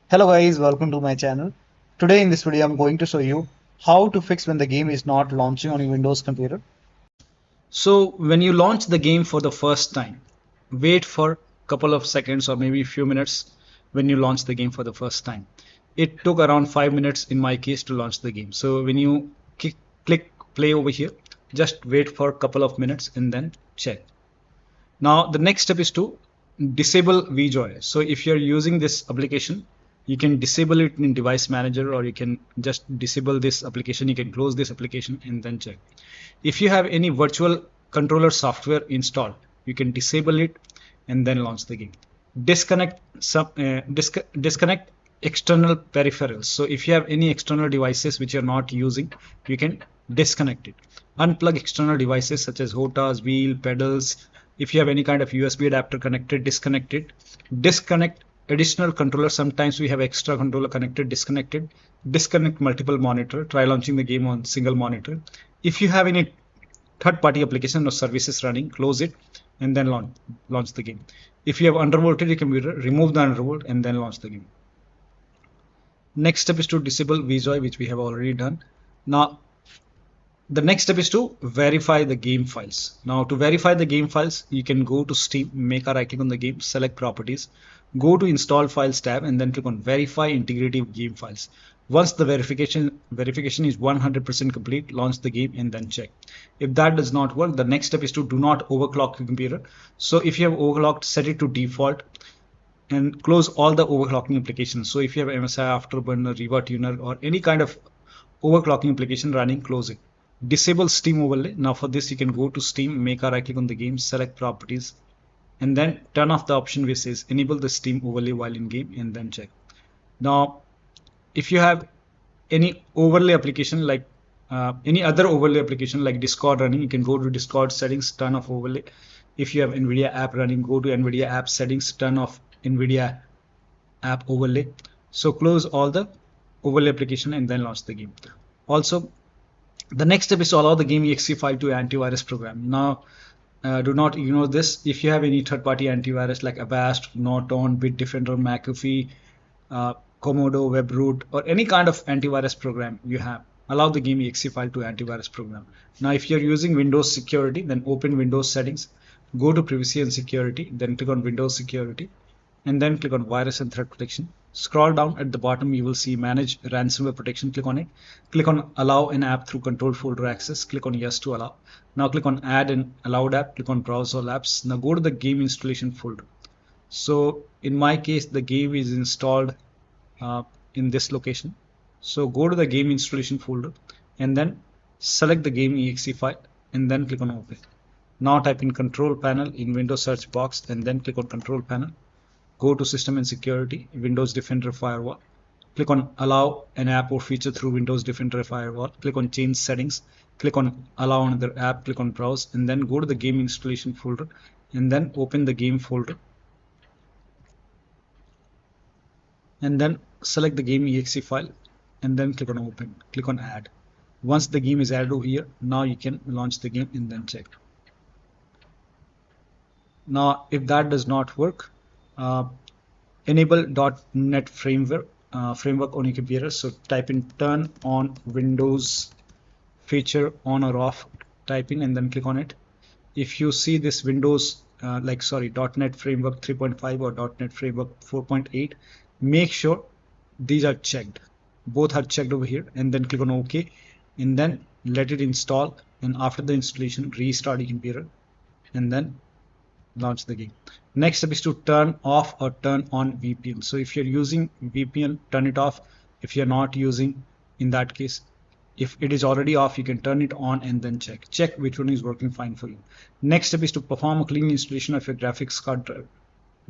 Hello guys, welcome to my channel. Today in this video I'm going to show you how to fix when the game is not launching on your Windows computer. So when you launch the game for the first time, wait for a couple of seconds or maybe a few minutes when you launch the game for the first time. It took around 5 minutes in my case to launch the game. So when you click play over here, just wait for a couple of minutes and then check. Now the next step is to disable vJoy. So if you're using this application, you can disable it in device manager, or you can just disable this application. You can close this application and then check. If you have any virtual controller software installed, you can disable it and then launch the game. Disconnect external peripherals. So if you have any external devices which you're not using, you can disconnect it. Unplug external devices such as hotas, wheel, pedals. If you have any kind of USB adapter connected, disconnect it. Disconnect additional controller. Sometimes we have extra controller connected, disconnected. Disconnect multiple monitor. Try launching the game on single monitor. If you have any third-party application or services running, close it and then launch the game. If you have undervolted your computer, remove the undervolt and then launch the game. Next step is to disable vJoy, which we have already done. Now the next step is to verify the game files. Now to verify the game files, you can go to Steam, make a right click on the game, select properties, go to install files tab and then click on verify integrity of game files. Once the verification is 100% complete, launch the game and then check. If that does not work, the next step is to do not overclock your computer. So if you have overclocked, set it to default and close all the overclocking applications. So if you have MSI Afterburner, Riva Tuner or any kind of overclocking application running, close it. Disable Steam overlay. Now for this you can go to Steam, make a right click on the game, select properties and then turn off the option which says enable the Steam overlay while in game and then check. Now if you have any overlay application like any other overlay application like Discord running, you can go to Discord settings, turn off overlay. If you have NVIDIA app running, go to NVIDIA app settings, turn off NVIDIA app overlay. So close all the overlay application and then launch the game. Also, the next step is to allow the game exe file to antivirus program. Now do not ignore this. If you have any third-party antivirus like Avast, Norton, Bitdefender, McAfee, Komodo, WebRoot, or any kind of antivirus program you have, allow the game exe file to antivirus program. Now if you're using Windows security, then open Windows settings, go to privacy and security, then click on Windows security and then click on virus and threat protection. Scroll down at the bottom, you will see manage ransomware protection. Click on it. Click on allow an app through control folder access. Click on yes to allow. Now click on add an allowed app. Click on browse all apps. Now go to the game installation folder. So in my case, the game is installed in this location. So go to the game installation folder and then select the game exe file and then click on open. Now type in control panel in Windows search box and then click on control panel. Go to system and security, Windows Defender Firewall. Click on allow an app or feature through Windows Defender Firewall. Click on change settings. Click on allow another app. Click on browse and then go to the game installation folder and then open the game folder. And then select the game exe file and then click on open. Click on add. Once the game is added over here, now you can launch the game and then check. Now if that does not work, enable .NET framework on your computer. So type in turn on Windows feature on or off, type in and then click on it. If you see this Windows .NET framework 3.5 or .NET framework 4.8, make sure these are checked. Both are checked over here and then click on OK and then let it install, and after the installation restart your computer and then launch the game. Next step is to turn off or turn on VPN. So if you're using VPN, turn it off. If you're not using, in that case, if it is already off, you can turn it on and then check which one is working fine for you. Next step is to perform a clean installation of your graphics card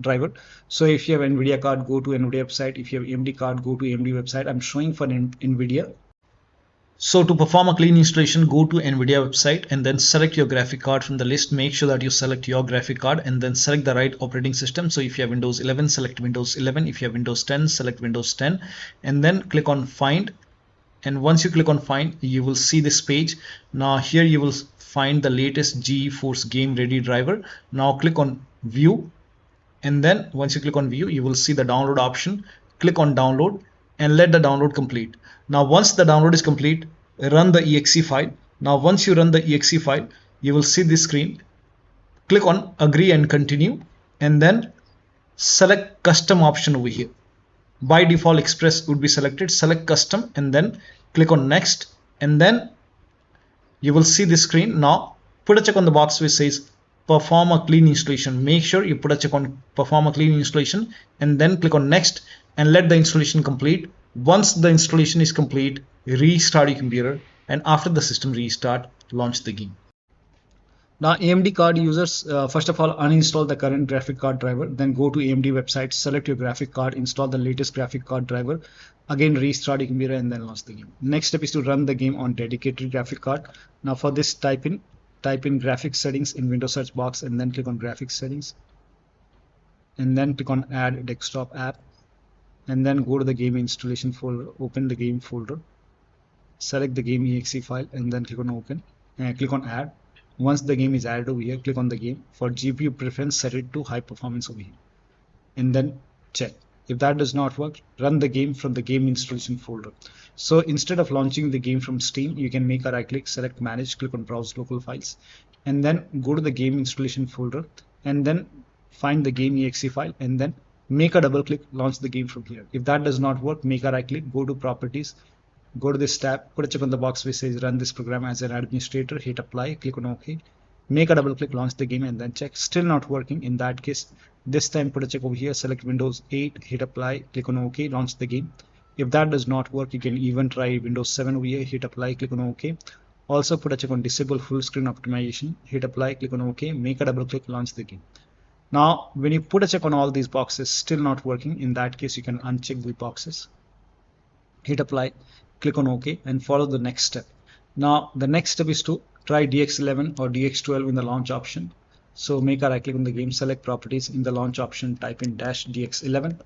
driver. So if you have NVIDIA card, go to NVIDIA website. If you have AMD card, go to AMD website. I'm showing for NVIDIA. So to perform a clean installation, go to NVIDIA website and then select your graphic card from the list. Make sure that you select your graphic card and then select the right operating system. So if you have Windows 11, select Windows 11. If you have Windows 10, select Windows 10 and then click on find. And once you click on find, you will see this page. Now here you will find the latest GeForce Game Ready driver. Now click on view. And then once you click on view, you will see the download option. click on download and let the download complete. Now once the download is complete, run the exe file. Now once you run the exe file, you will see this screen. Click on agree and continue, and then select custom option over here. By default express would be selected. Select custom and then click on next, and then you will see this screen. Now put a check on the box which says perform a clean installation. Make sure you put a check on perform a clean installation and then click on next and let the installation complete. Once the installation is complete, restart your computer, and after the system restart, launch the game. Now AMD card users, first of all, uninstall the current graphic card driver, then go to AMD website, select your graphic card, install the latest graphic card driver, again restart your computer and then launch the game. Next step is to run the game on dedicated graphic card. Now for this, type in graphics settings in Windows search box and then click on graphics settings and then click on add desktop app and then go to the game installation folder, open the game folder, select the game exe file and then click on open and click on add. Once the game is added over here, click on the game. For GPU preference, set it to high performance over here and then check. If that does not work, run the game from the game installation folder. So instead of launching the game from Steam, you can make a right click, select manage, click on browse local files and then go to the game installation folder and then find the game exe file and then make a double click, launch the game from here. If that does not work, make a right click, go to properties, go to this tab, put a check on the box which says run this program as an administrator, hit apply, click on OK, make a double click, launch the game and then check. Still not working. In that case, this time put a check over here, select Windows 8, hit apply, click on OK, launch the game. If that does not work, you can even try Windows 7 over here, hit apply, click on OK. Also put a check on disable full screen optimization, hit apply, click on OK, make a double click, launch the game. Now when you put a check on all these boxes, still not working, in that case you can uncheck the boxes, hit apply, click on OK and follow the next step. Now the next step is to try DX11 or DX12 in the launch option. So make a right click on the game, select properties, in the launch option type in -DX11.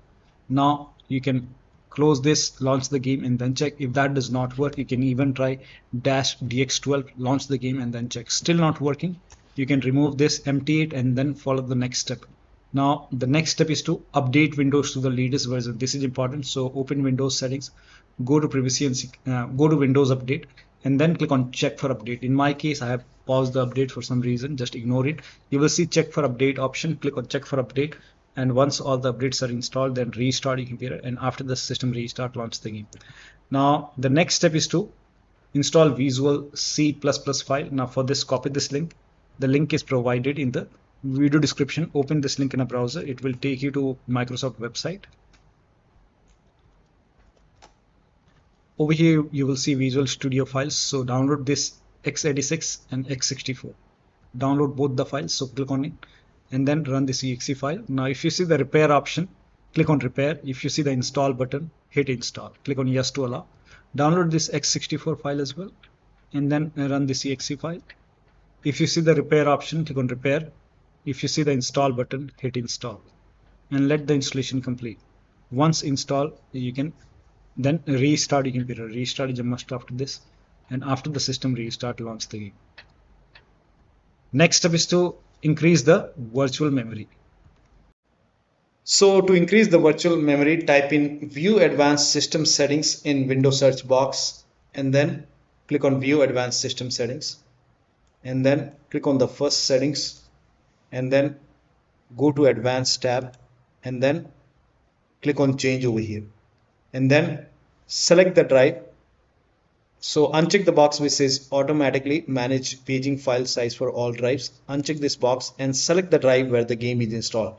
Now you can close this, launch the game and then check. If that does not work, you can even try -DX12, launch the game and then check. Still not working, you can remove this, empty it and then follow the next step. Now the next step is to update Windows to the latest version. This is important. So open Windows settings, go to privacy and go to Windows update and then click on check for update. In my case, I have paused the update for some reason, just ignore it. You will see check for update option, click on check for update, and once all the updates are installed, then restart your computer and after the system restart, launch the game. Now the next step is to install Visual C++ file. Now for this, copy this link. The link is provided in the video description. Open this link in a browser, it will take you to Microsoft website. Over here you will see Visual Studio files, so download this x86 and x64, download both the files. So click on it and then run this exe file. Now if you see the repair option, click on repair. If you see the install button, hit install, click on yes to allow. Download this x64 file as well and then run this exe file. If you see the repair option, click on repair. If you see the install button, hit install and let the installation complete. Once installed, you can then restart your computer. Restart is a must after this, and after the system restart, launch the game. Next step is to increase the virtual memory. So to increase the virtual memory, type in view advanced system settings in Windows search box and then click on view advanced system settings and then click on the first settings and then go to advanced tab and then click on change over here and then select the drive. So uncheck the box which says automatically manage paging file size for all drives. Uncheck this box and select the drive where the game is installed.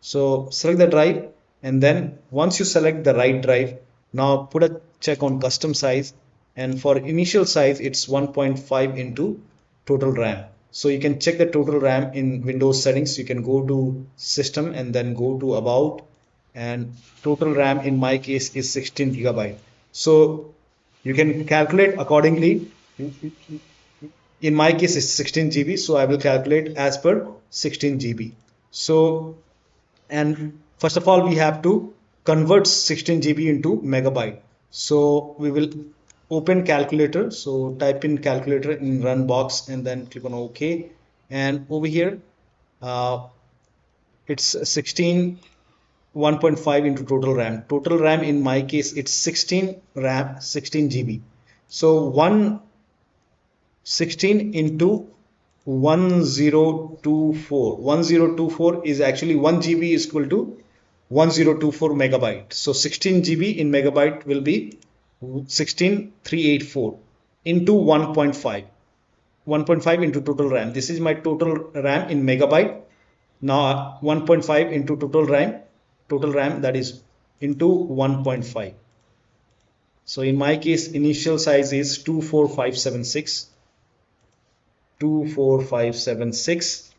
So select the drive and then once you select the right drive, now put a check on custom size, and for initial size it's 1.5 into total RAM. So you can check the total RAM in Windows settings. You can go to system and then go to about, and total RAM in my case is 16 GB. So you can calculate accordingly. In my case it's 16 GB, so I will calculate as per 16 GB. So, and first of all we have to convert 16 GB into megabyte. So we will open calculator. So type in calculator in run box and then click on OK, and over here it's 16 1.5 into total RAM. Total RAM in my case, it's 16 RAM, 16 GB. So 116 into 1024. 1024 is actually 1 GB is equal to 1024 megabyte. So 16 GB in megabyte will be 16384 into 1.5. 1.5 into total RAM. This is my total RAM in megabyte. Now 1.5 into total RAM that is into 1.5. So in my case, initial size is 24576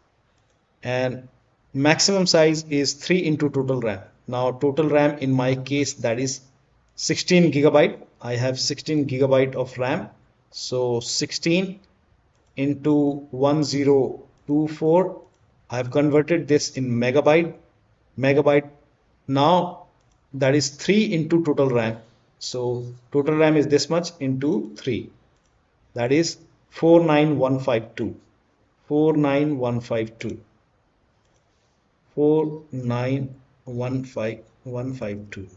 and maximum size is 3 into total RAM. Now total RAM in my case, that is 16 gigabyte. I have 16 gigabyte of RAM. So 16 into 1024, I have converted this in megabyte. Now that is 3 into total RAM. So total RAM is this much into 3. That is 49152. 49152. 4915152.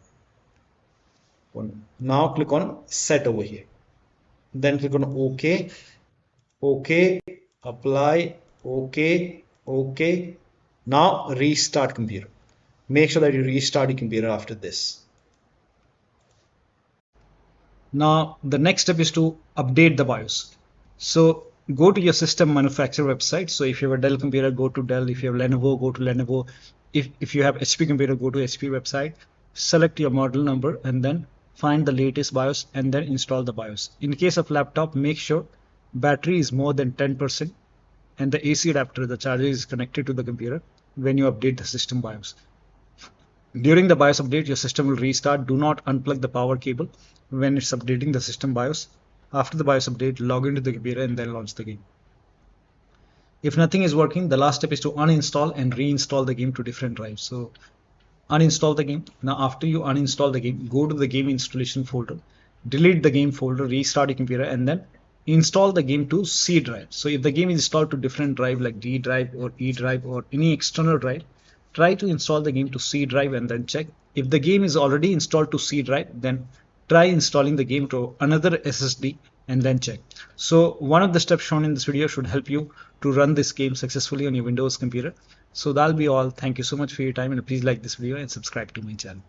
Now click on set over here. Then click on OK. OK. Apply. OK. OK. Now restart computer. Make sure that you restart your computer after this. Now the next step is to update the BIOS. So go to your system manufacturer website. So if you have a Dell computer, go to Dell. If you have Lenovo, go to Lenovo. If you have HP computer, go to HP website. Select your model number and then find the latest BIOS and then install the BIOS. In case of laptop, make sure battery is more than 10% and the AC adapter, the charger, is connected to the computer when you update the system BIOS. During the BIOS update, your system will restart. Do not unplug the power cable when it's updating the system BIOS. After the BIOS update, log into the computer and then launch the game. If nothing is working, the last step is to uninstall and reinstall the game to different drives. So uninstall the game. Now after you uninstall the game, go to the game installation folder, delete the game folder, restart your computer and then install the game to C drive. So if the game is installed to different drive like D drive or E drive or any external drive, try to install the game to C drive and then check. If the game is already installed to C drive, then try installing the game to another SSD and then check. So one of the steps shown in this video should help you to run this game successfully on your Windows computer. So that'll be all. Thank you so much for your time and please like this video and subscribe to my channel.